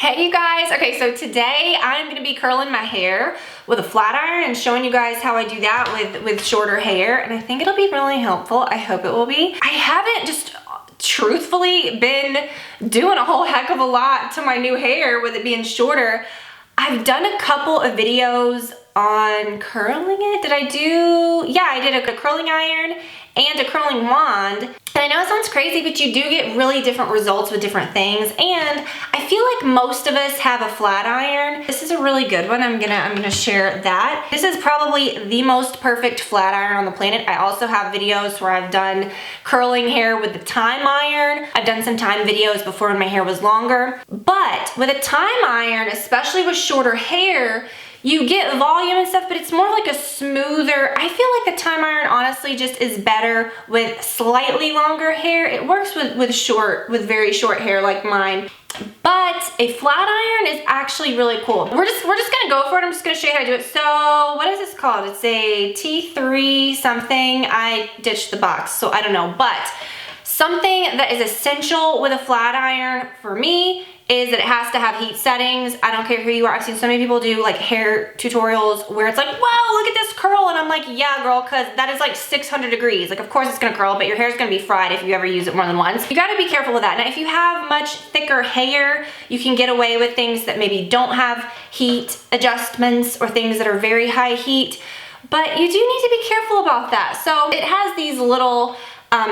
Hey you guys, okay, so today I'm gonna be curling my hair with a flat iron and showing you guys how I do that with shorter hair, and I think it'll be really helpful. I hope it will be. I haven't just truthfully been doing a whole heck of a lot to my new hair with it being shorter. I've done a couple of videos on curling it. Did I do? Yeah, I did a curling iron and a curling wand. And I know it sounds crazy, but you do get really different results with different things. And I feel like most of us have a flat iron. This is a really good one. I'm gonna share that. This is probably the most perfect flat iron on the planet. I also have videos where I've done curling hair with the time iron. I've done some time videos before when my hair was longer. But with a time iron, especially with shorter hair, you get volume and stuff, but it's more like a smoother. I feel like the time iron honestly just is better with slightly longer hair. It works with very short hair like mine. But a flat iron is actually really cool. We're just gonna go for it. I'm just gonna show you how to do it. So what is this called? It's a T3 something. I ditched the box, so I don't know. But something that is essential with a flat iron for me is that it has to have heat settings. I don't care who you are. I've seen so many people do like hair tutorials where it's like, wow, look at this curl. And I'm like, yeah, girl, cause that is like 600 degrees. Like, of course it's gonna curl, but your hair's gonna be fried if you ever use it more than once. You gotta be careful with that. Now, if you have much thicker hair, you can get away with things that maybe don't have heat adjustments or things that are very high heat, but you do need to be careful about that. So it has these little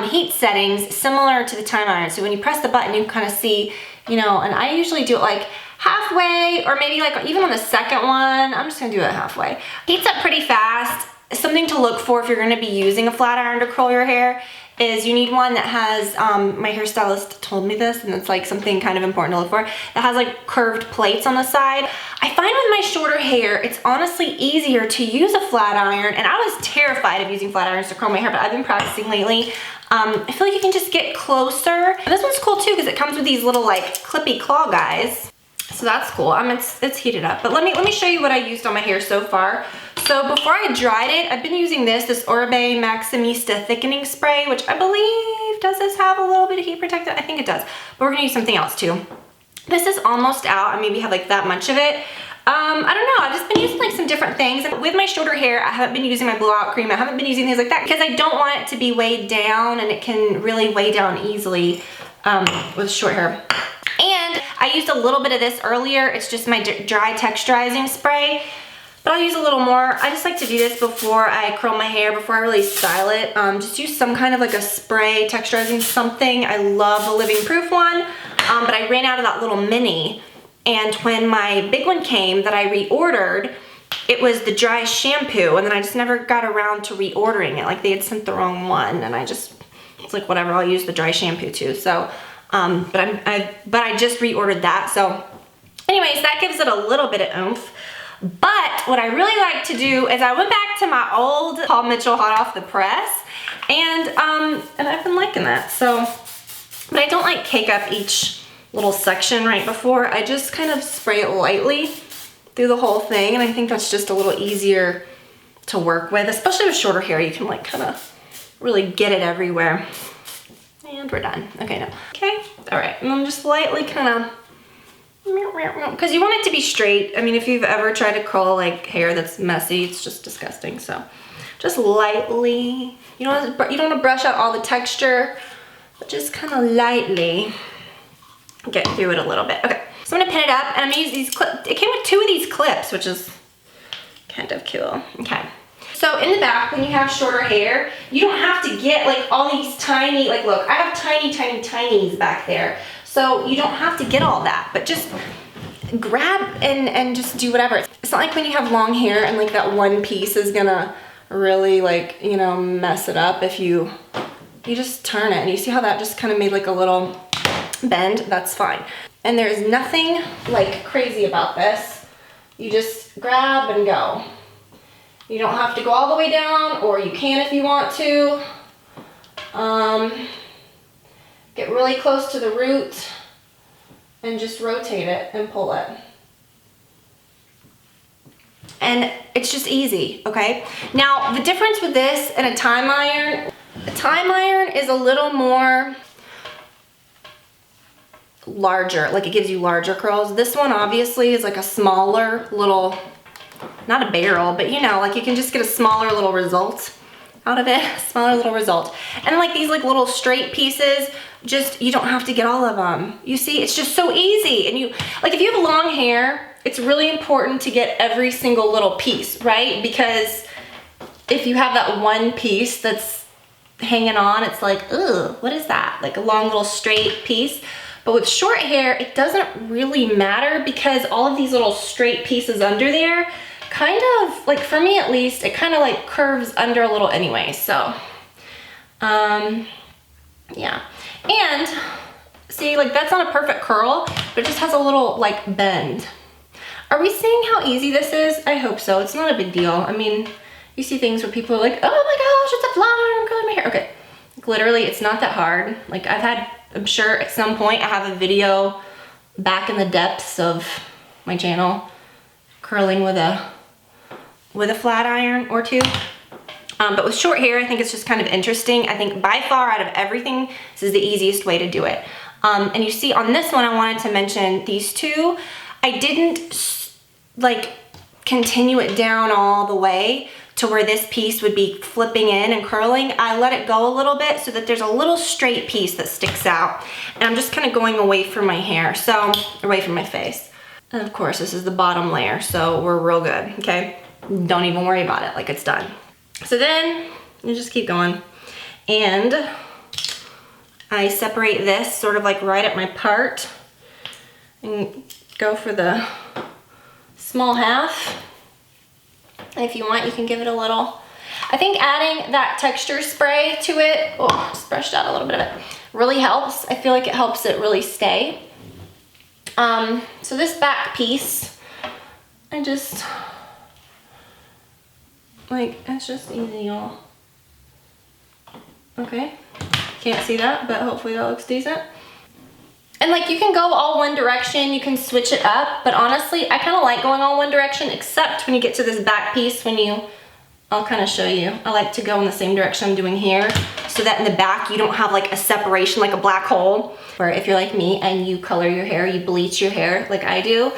heat settings similar to the time iron. So when you press the button, you kind of see, you know, and I usually do it like halfway or maybe like even on the second one. I'm just gonna do it halfway. Heats up pretty fast. Something to look for if you're gonna be using a flat iron to curl your hair is you need one that has, my hairstylist told me this, and it's like something kind of important to look for, that has like curved plates on the side. I find with my shorter hair, it's honestly easier to use a flat iron, and I was terrified of using flat irons to curl my hair, but I've been practicing lately. I feel like you can just get closer. This one's cool too because it comes with these little like clippy claw guys. So that's cool. It's heated up. But let me show you what I used on my hair so far. So before I dried it, I've been using this Orbe Maximista thickening spray, which I believe, does this have a little bit of heat protectant? I think it does, but we're gonna use something else too. This is almost out. I maybe have like that much of it. I don't know, I've just been using like some different things. And with my shorter hair, I haven't been using my blowout cream. I haven't been using things like that because I don't want it to be weighed down, and it can really weigh down easily with short hair. And I used a little bit of this earlier. It's just my dry texturizing spray, but I'll use a little more. I just like to do this before I curl my hair, before I really style it. Just use some kind of like a spray texturizing something. I love the Living Proof one, but I ran out of that little mini. And when my big one came that I reordered, it was the dry shampoo, and then I just never got around to reordering it. Like, they had sent the wrong one, and I just was like, whatever, I'll use the dry shampoo too. So, but I just reordered that. So anyways, that gives it a little bit of oomph. But what I really like to do is I went back to my old Paul Mitchell hot off the press, and I've been liking that. So, but I don't like cake up each little section right before. I just kind of spray it lightly through the whole thing, and I think that's just a little easier to work with, especially with shorter hair. You can like kind of really get it everywhere. And we're done. Okay, no. Okay, all right, and I'm just lightly kind of, because you want it to be straight. I mean, if you've ever tried to curl like hair that's messy, it's just disgusting. So just lightly, you don't want to brush out all the texture, but just kind of lightly get through it a little bit. Okay, so I'm gonna pin it up, and I'm gonna use these clips. It came with 2 of these clips, which is kind of cool. Okay, so in the back, when you have shorter hair, you don't have to get like all these tiny, like look, I have tiny, tiny, tinies back there. So you don't have to get all that, but just grab and just do whatever. It's not like when you have long hair and like that one piece is gonna really like, you know, mess it up if you just turn it. And you see how that just kind of made like a little bend? That's fine. And there's nothing like crazy about this. You just grab and go. You don't have to go all the way down, or you can if you want to. Get really close to the root and just rotate it and pull it. And it's just easy, okay? Now, the difference with this and a time iron is a little more larger, like it gives you larger curls. This one obviously is like a smaller little, not a barrel, but you know, like you can just get a smaller little result out of it, smaller little result. And like these like little straight pieces, just, you don't have to get all of them. You see, it's just so easy. And you, like if you have long hair, it's really important to get every single little piece, right? Because if you have that one piece that's hanging on, it's like, ugh, what is that? Like a long little straight piece. But with short hair, it doesn't really matter because all of these little straight pieces under there kind of, like for me at least, it kind of like curves under a little anyway. So, yeah. And see, like that's not a perfect curl, but it just has a little like bend. Are we seeing how easy this is? I hope so. It's not a big deal. I mean, you see things where people are like, oh my gosh, it's a flower, I'm curling my hair. Okay, like, literally it's not that hard. Like I'm sure at some point I have a video back in the depths of my channel curling with a flat iron or two. But with short hair, I think it's just kind of interesting. I think by far out of everything, this is the easiest way to do it. And you see on this one, I wanted to mention these two. I didn't like continue it down all the way to where this piece would be flipping in and curling. I let it go a little bit so that there's a little straight piece that sticks out. And I'm just kind of going away from my hair, so away from my face. And of course, this is the bottom layer, so we're real good, okay? Don't even worry about it, like it's done. So then you just keep going. And I separate this sort of like right at my part and go for the small half. And if you want, you can give it a little. I think adding that texture spray to it, oh, just brushed out a little bit of it, really helps. I feel like it helps it really stay. So this back piece, I just, like, it's just easy, y'all. Okay, can't see that, but hopefully that looks decent. And like you can go all one direction, you can switch it up, but honestly, I kind of like going all one direction, except when you get to this back piece, I'll kind of show you. I like to go in the same direction I'm doing here, so that in the back, you don't have like a separation, like a black hole, where if you're like me and you color your hair, you bleach your hair like I do,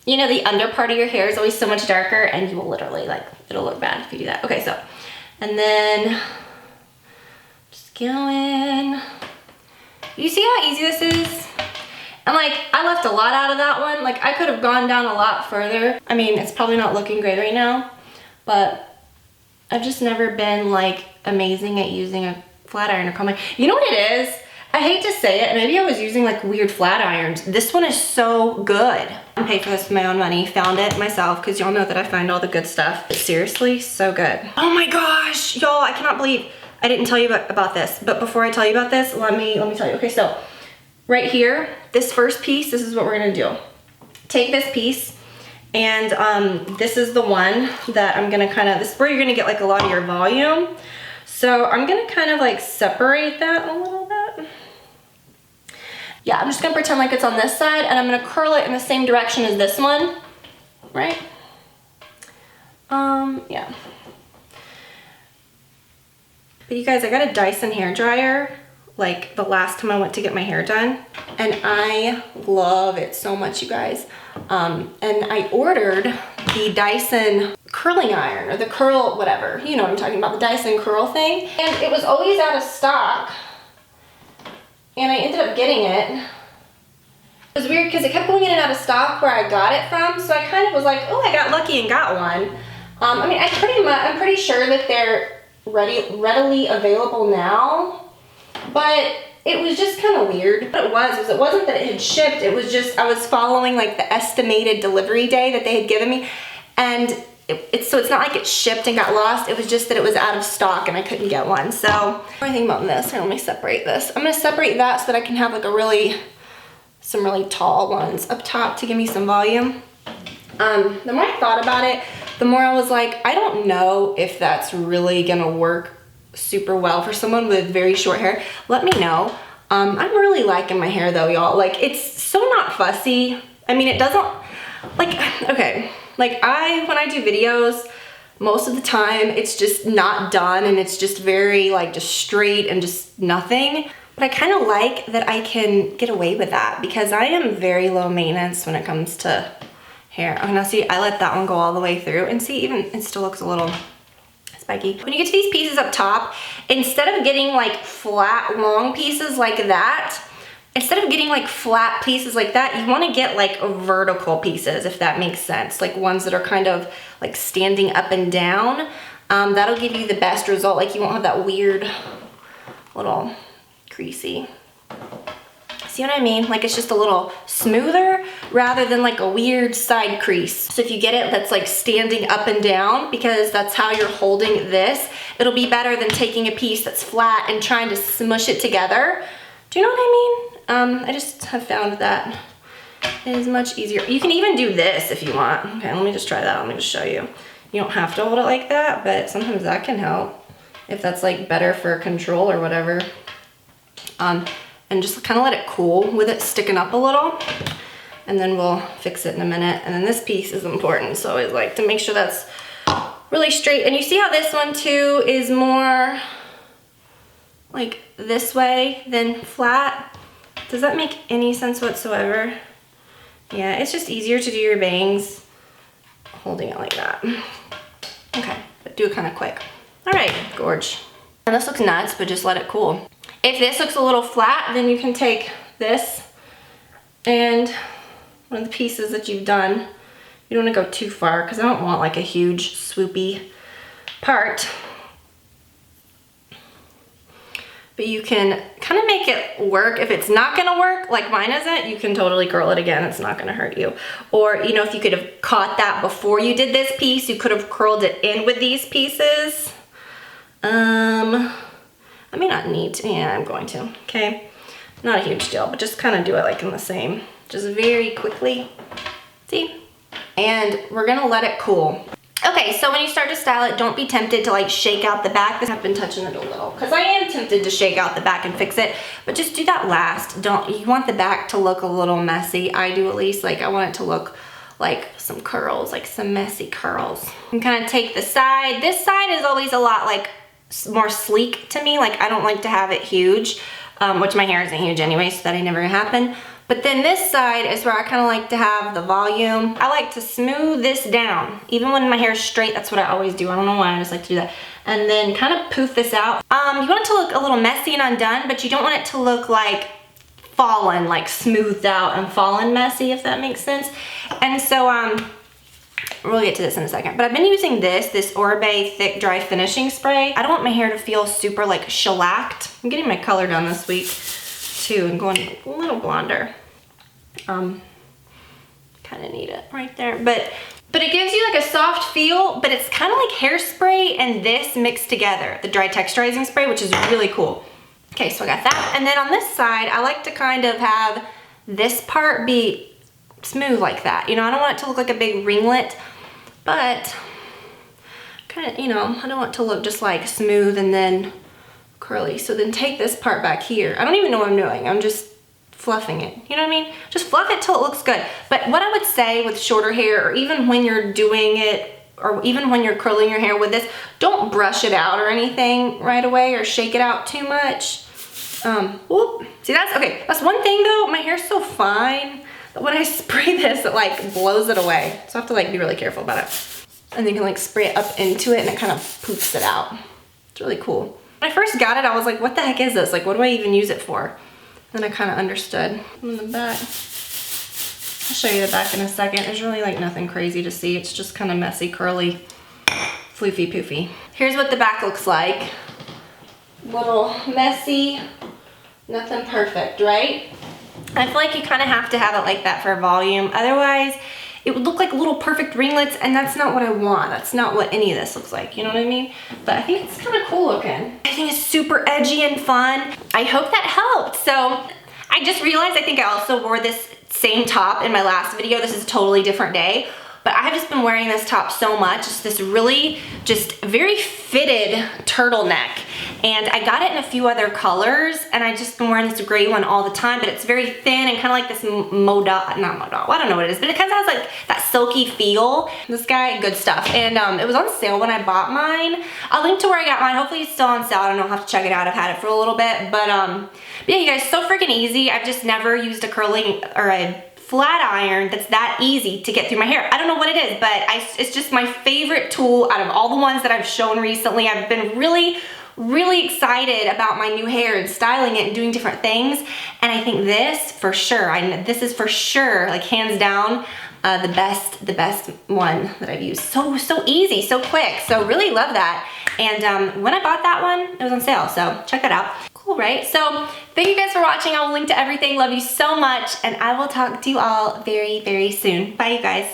you know, the under part of your hair is always so much darker and you will literally like, it'll look bad if you do that. Okay, so, and then just going. You see how easy this is? And like, I left a lot out of that one. Like I could have gone down a lot further. I mean, it's probably not looking great right now, but I've just never been like amazing at using a flat iron or comb. You know what it is? I hate to say it, maybe I was using like weird flat irons. This one is so good. I paid for this with my own money, found it myself, because y'all know that I find all the good stuff. But seriously, so good. Oh my gosh, y'all, I cannot believe I didn't tell you about this. But before I tell you about this, let me tell you. Okay, so right here, this first piece, this is what we're gonna do. Take this piece, and this is the one that I'm gonna this is where you're gonna get like a lot of your volume. So I'm gonna kind of like separate that a little bit. Yeah, I'm just gonna pretend like it's on this side, and I'm gonna curl it in the same direction as this one, right? Yeah. But you guys, I got a Dyson hairdryer like the last time I went to get my hair done, and I love it so much, you guys. And I ordered the Dyson curling iron, or the curl, whatever, you know what I'm talking about, the Dyson curl thing, and it was always out of stock, and I ended up getting it. It was weird because it kept going in and out of stock where I got it from, so I kind of was like, oh, I got lucky and got one. I mean, I'm pretty sure that they're readily available now. But it was just kind of weird. What it wasn't that it had shipped, it was just I was following like the estimated delivery day that they had given me, and so it's not like it shipped and got lost, it was just that it was out of stock and I couldn't get one. So what do I think about this? Here, let me separate this. I'm gonna separate that so that I can have like some really tall ones up top to give me some volume. The more I thought about it, the more I was like, I don't know if that's really gonna work super well for someone with very short hair. Let me know. I'm really liking my hair though, y'all. Like, it's so not fussy. I mean, it doesn't, like, okay, like when I do videos, most of the time it's just not done and it's just very like just straight and just nothing. But I kind of like that I can get away with that because I am very low maintenance when it comes to hair. Oh, now see, I let that one go all the way through, and see, even it still looks a little spiky. When you get to these pieces up top, instead of getting like flat, long pieces like that, instead of getting like flat pieces like that, you want to get like vertical pieces, if that makes sense. Like ones that are kind of like standing up and down. That'll give you the best result. Like you won't have that weird little creasy. See what I mean? Like it's just a little smoother rather than like a weird side crease. So if you get it that's like standing up and down, because that's how you're holding this, it'll be better than taking a piece that's flat and trying to smush it together. Do you know what I mean? I just have found that it is much easier. You can even do this if you want. Okay, let me just try that. Let me just show you. You don't have to hold it like that, but sometimes that can help if that's like better for control or whatever. And just kind of let it cool with it sticking up a little, and then we'll fix it in a minute. And then this piece is important, so I like to make sure that's really straight. And you see how this one too is more like this way than flat? Does that make any sense whatsoever? Yeah, it's just easier to do your bangs holding it like that. Okay, but do it kind of quick. All right, gorge. And this looks nuts, but just let it cool. If this looks a little flat, then you can take this and one of the pieces that you've done, you don't want to go too far because I don't want like a huge swoopy part. But you can kind of make it work. If it's not gonna work, like mine isn't, you can totally curl it again. It's not gonna hurt you. Or, you know, if you could have caught that before you did this piece, you could have curled it in with these pieces. I may not need to, yeah, I'm going to, okay? Not a huge deal, but just kind of do it like in the same, just very quickly, see? And we're gonna let it cool. Okay, so when you start to style it, don't be tempted to like shake out the back. I've been touching it a little, because I am tempted to shake out the back and fix it, but just do that last. You want the back to look a little messy. I do at least, like I want it to look like some curls, like some messy curls. And kind of take the side. This side is always a lot like more sleek to me. Like I don't like to have it huge, which my hair isn't huge anyway, so that ain't never gonna happen. But then this side is where I kind of like to have the volume. I like to smooth this down. Even when my hair is straight, that's what I always do. I don't know why, I just like to do that. And then kind of poof this out. You want it to look a little messy and undone, but you don't want it to look like fallen, like smoothed out and fallen messy, if that makes sense. And so, we'll get to this in a second, but I've been using this Oribe Thick Dry Finishing Spray. I don't want my hair to feel super like shellacked. I'm getting my color done this week too and going a little blonder. Kind of need it right there, but it gives you like a soft feel, but it's kind of like hairspray and this mixed together, the Dry Texturizing Spray, which is really cool. Okay, so I got that. And then on this side, I like to kind of have this part be smooth like that. You know, I don't want it to look like a big ringlet, but kind of, you know, I don't want it to look just like smooth and then curly. So then take this part back here. I don't even know what I'm doing. I'm just fluffing it. You know what I mean? Just fluff it till it looks good. But what I would say with shorter hair, or even when you're doing it, or even when you're curling your hair with this, don't brush it out or anything right away or shake it out too much. Whoop. See, that's, okay, that's one thing though. My hair's so fine that when I spray this, it like blows it away. So I have to like be really careful about it. And then you can like spray it up into it and it kind of poofs it out. It's really cool. When I first got it, I was like, what the heck is this? Like, what do I even use it for? Then I kind of understood. In the back, I'll show you the back in a second. There's really like nothing crazy to see. It's just kind of messy, curly, floofy, poofy. Here's what the back looks like. Little messy, nothing perfect, right? I feel like you kind of have to have it like that for volume. Otherwise, it would look like little perfect ringlets, and that's not what I want. That's not what any of this looks like, you know what I mean? But I think it's kind of cool looking. I think it's super edgy and fun. I hope that helped. So I just realized I think I also wore this same top in my last video. This is a totally different day. but I have just been wearing this top so much. It's this really just very fitted turtleneck. And I got it in a few other colors, and I've just been wearing this gray one all the time, but it's very thin and kind of like this not modal, I don't know what it is, but it kind of has like that silky feel. This guy, good stuff. And it was on sale when I bought mine. I'll link to where I got mine. Hopefully it's still on sale. I don't know, I'll have to check it out. I've had it for a little bit, but yeah, you guys, so freaking easy. I've just never used a curling or a flat iron that's that easy to get through my hair. I don't know what it is, but it's just my favorite tool out of all the ones that I've shown recently. I've been really excited about my new hair and styling it and doing different things. And I think this for sure, this is for sure, like hands down, the best one that I've used. So easy, so quick. So really love that. And when I bought that one, it was on sale. So check that out. Cool, right? So thank you guys for watching. I will link to everything. Love you so much. And I will talk to you all very, very soon. Bye, you guys.